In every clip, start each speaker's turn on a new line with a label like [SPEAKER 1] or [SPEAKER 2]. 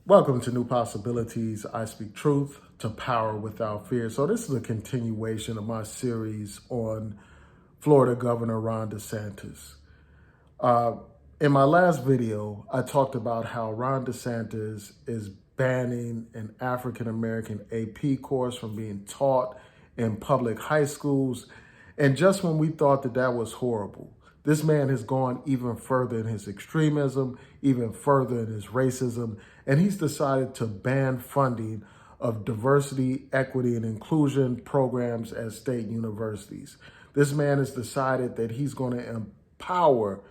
[SPEAKER 1] Welcome to New Possibilities. I speak truth to power without fear. So this is a continuation of my series on Florida Governor Ron DeSantis. Uh, in my last video, I talked about how Ron DeSantis is banning an African-American AP course from being taught in public high schools. And just when we thought that that was horrible, this man has gone even further in his extremism, even further in his racism, and he's decided to ban funding of diversity, equity, and inclusion programs at state universities. This man has decided that he's going to empower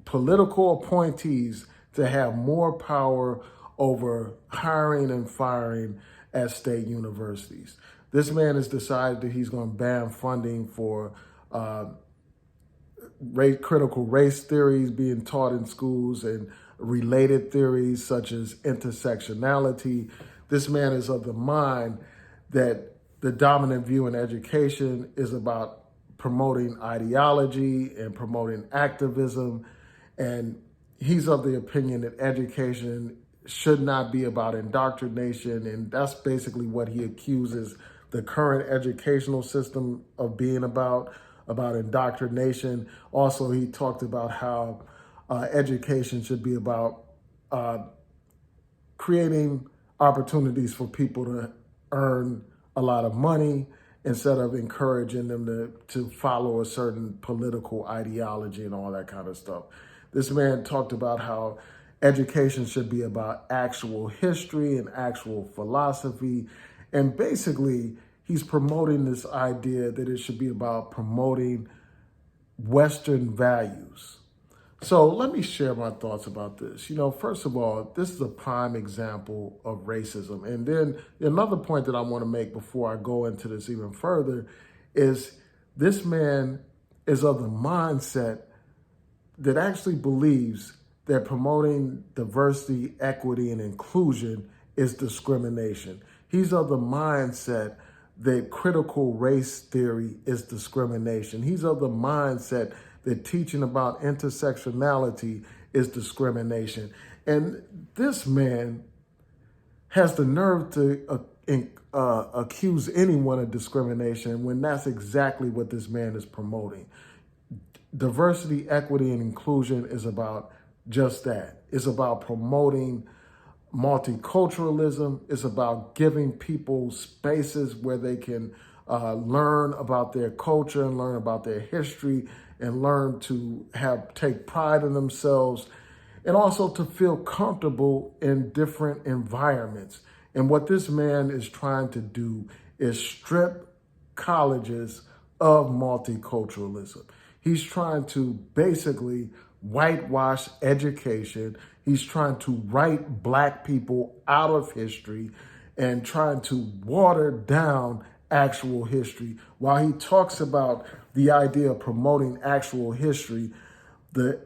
[SPEAKER 1] political appointees to have more power over hiring and firing at state universities. This man has decided that he's going to ban funding for critical race theories being taught in schools and related theories such as intersectionality. This man is of the mind that the dominant view in education is about promoting ideology and promoting activism. And he's of the opinion that education should not be about indoctrination. And that's basically what he accuses the current educational system of being about indoctrination. Also, he talked about how education should be about creating opportunities for people to earn a lot of money instead of encouraging them to follow a certain political ideology and all that kind of stuff. This man talked about how education should be about actual history and actual philosophy. And basically, he's promoting this idea that it should be about promoting Western values. So let me share my thoughts about this. First of all, this is a prime example of racism. And then another point that I want to make before I go into this even further is this man is of the mindset that actually believes that promoting diversity, equity, and inclusion is discrimination. He's of the mindset that critical race theory is discrimination. He's of the mindset that teaching about intersectionality is discrimination. And this man has the nerve to accuse anyone of discrimination when that's exactly what this man is promoting. Diversity, equity, and inclusion is about just that. It's about promoting multiculturalism. It's about giving people spaces where they can learn about their culture and learn about their history and learn to take pride in themselves and also to feel comfortable in different environments. And what this man is trying to do is strip colleges of multiculturalism. He's trying to basically whitewash education. He's trying to write Black people out of history and trying to water down actual history. While he talks about the idea of promoting actual history, the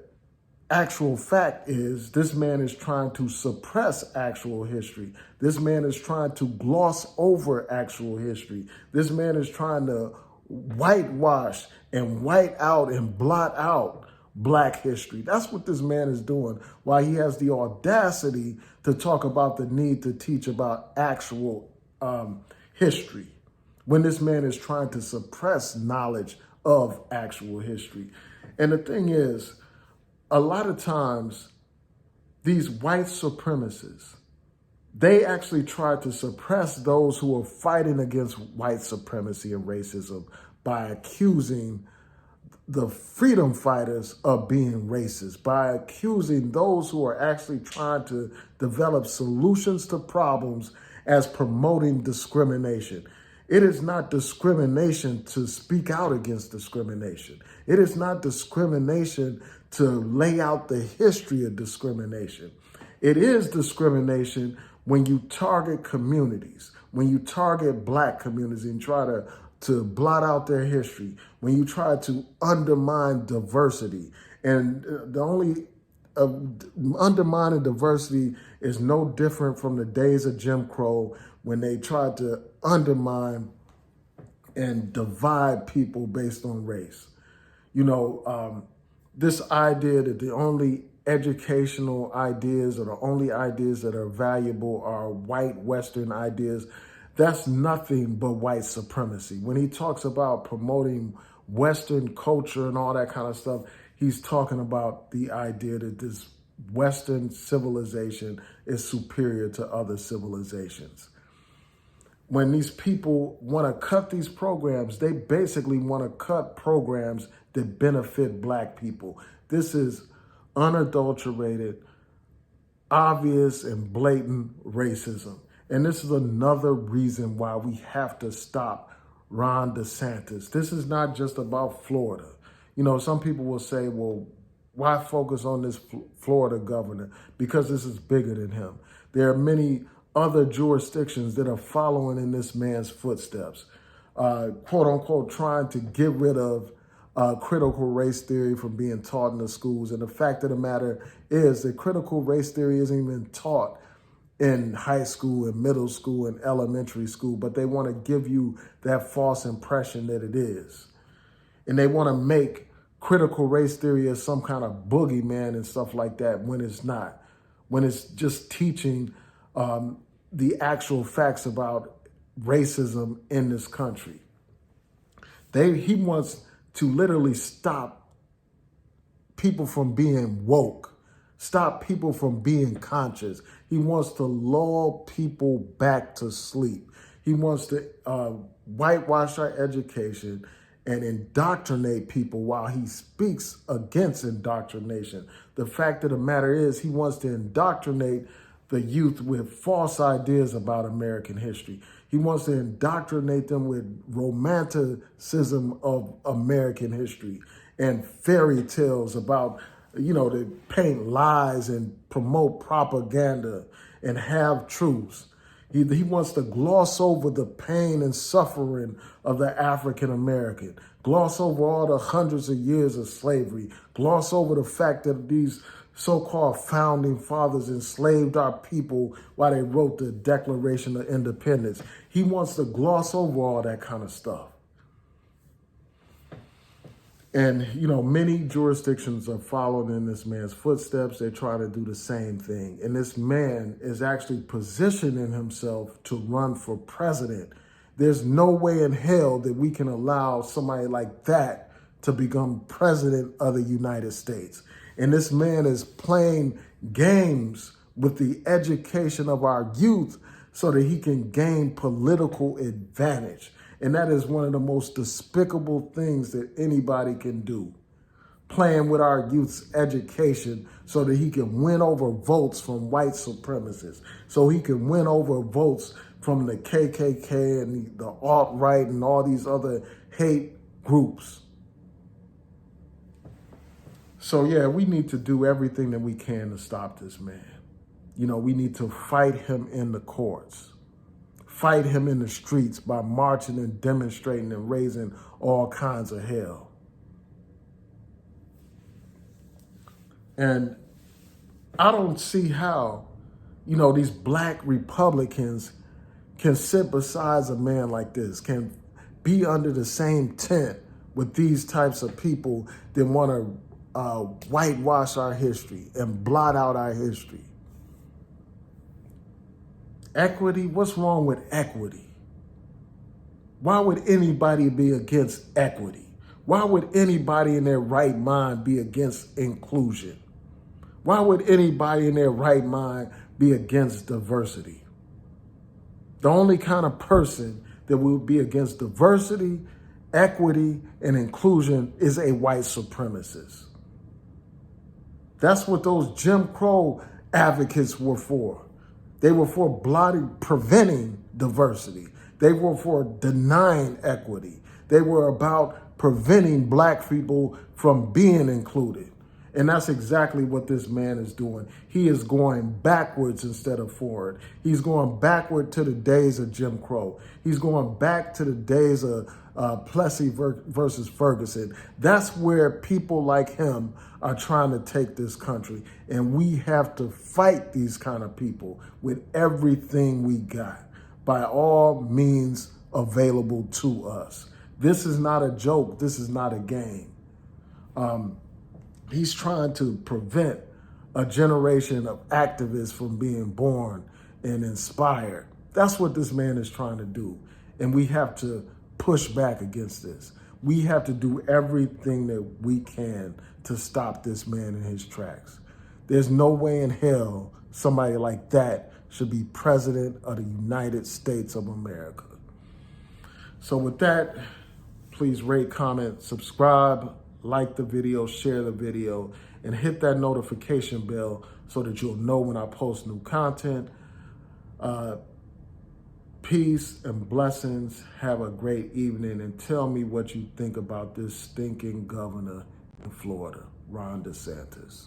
[SPEAKER 1] actual fact is this man is trying to suppress actual history. This man is trying to gloss over actual history. This man is trying to whitewash and white out and blot out Black history. That's what this man is doing, while he has the audacity to talk about the need to teach about actual history, when this man is trying to suppress knowledge of actual history. And the thing is, a lot of times, these white supremacists, they actually try to suppress those who are fighting against white supremacy and racism by accusing the freedom fighters of being racist, by accusing those who are actually trying to develop solutions to problems as promoting discrimination. It is not discrimination to speak out against discrimination. It is not discrimination to lay out the history of discrimination. It is discrimination when you target communities, when you target Black communities and try to blot out their history, when you try to undermine diversity. And the only undermining diversity is no different from the days of Jim Crow, when they tried to undermine and divide people based on race. This idea that the only educational ideas or the only ideas that are valuable are white Western ideas, that's nothing but white supremacy. When he talks about promoting Western culture and all that kind of stuff, he's talking about the idea that this Western civilization is superior to other civilizations. When these people want to cut these programs, they basically want to cut programs that benefit black people. This is unadulterated, obvious, and blatant racism. And this is another reason why we have to stop Ron DeSantis. This is not just about Florida. You know, some people will say, well, why focus on this Florida governor? Because this is bigger than him. There are many other jurisdictions that are following in this man's footsteps, quote unquote, trying to get rid of critical race theory from being taught in the schools. And the fact of the matter is that critical race theory isn't even taught in high school and middle school and elementary school, but they want to give you that false impression that it is. And they want to make critical race theory as some kind of boogeyman and stuff like that when it's not, when it's just teaching the actual facts about racism in this country. He wants to literally stop people from being woke, stop people from being conscious. He wants to lull people back to sleep. He wants to whitewash our education and indoctrinate people while he speaks against indoctrination. The fact of the matter is he wants to indoctrinate the youth with false ideas about American history. He wants to indoctrinate them with romanticism of American history and fairy tales about, you know, to paint lies and promote propaganda and have truths. He wants to gloss over the pain and suffering of the African American, gloss over all the hundreds of years of slavery, gloss over the fact that these so-called founding fathers enslaved our people while they wrote the Declaration of Independence. He wants to gloss over all that kind of stuff. And, you know, many jurisdictions are following in this man's footsteps. They try to do the same thing. And this man is actually positioning himself to run for president. There's no way in hell that we can allow somebody like that to become president of the United States. And this man is playing games with the education of our youth so that he can gain political advantage. And that is one of the most despicable things that anybody can do. Playing with our youth's education so that he can win over votes from white supremacists, so he can win over votes from the KKK and the alt-right and all these other hate groups. So yeah, we need to do everything that we can to stop this man. You know, we need to fight him in the courts. Fight him in the streets by marching and demonstrating and raising all kinds of hell. And I don't see how, you know, these black Republicans can sit beside a man like this, can be under the same tent with these types of people that want to whitewash our history and blot out our history. Equity? What's wrong with equity? Why would anybody be against equity? Why would anybody in their right mind be against inclusion? Why would anybody in their right mind be against diversity? The only kind of person that would be against diversity, equity, and inclusion is a white supremacist. That's what those Jim Crow advocates were for. They were for preventing diversity. They were for denying equity. They were about preventing black people from being included. And that's exactly what this man is doing. He is going backwards instead of forward. He's going backward to the days of Jim Crow. He's going back to the days of Plessy versus Ferguson. That's where people like him are trying to take this country. And we have to fight these kind of people with everything we got by all means available to us. This is not a joke. This is not a game. He's trying to prevent a generation of activists from being born and inspired. That's what this man is trying to do. And we have to push back against this. We have to do everything that we can to stop this man in his tracks. There's no way in hell somebody like that should be president of the United States of America. So with that, please rate, comment, subscribe, like the video, share the video, and hit that notification bell so that you'll know when I post new content. Peace and blessings. Have a great evening, and tell me what you think about this stinking governor in Florida, Ron DeSantis.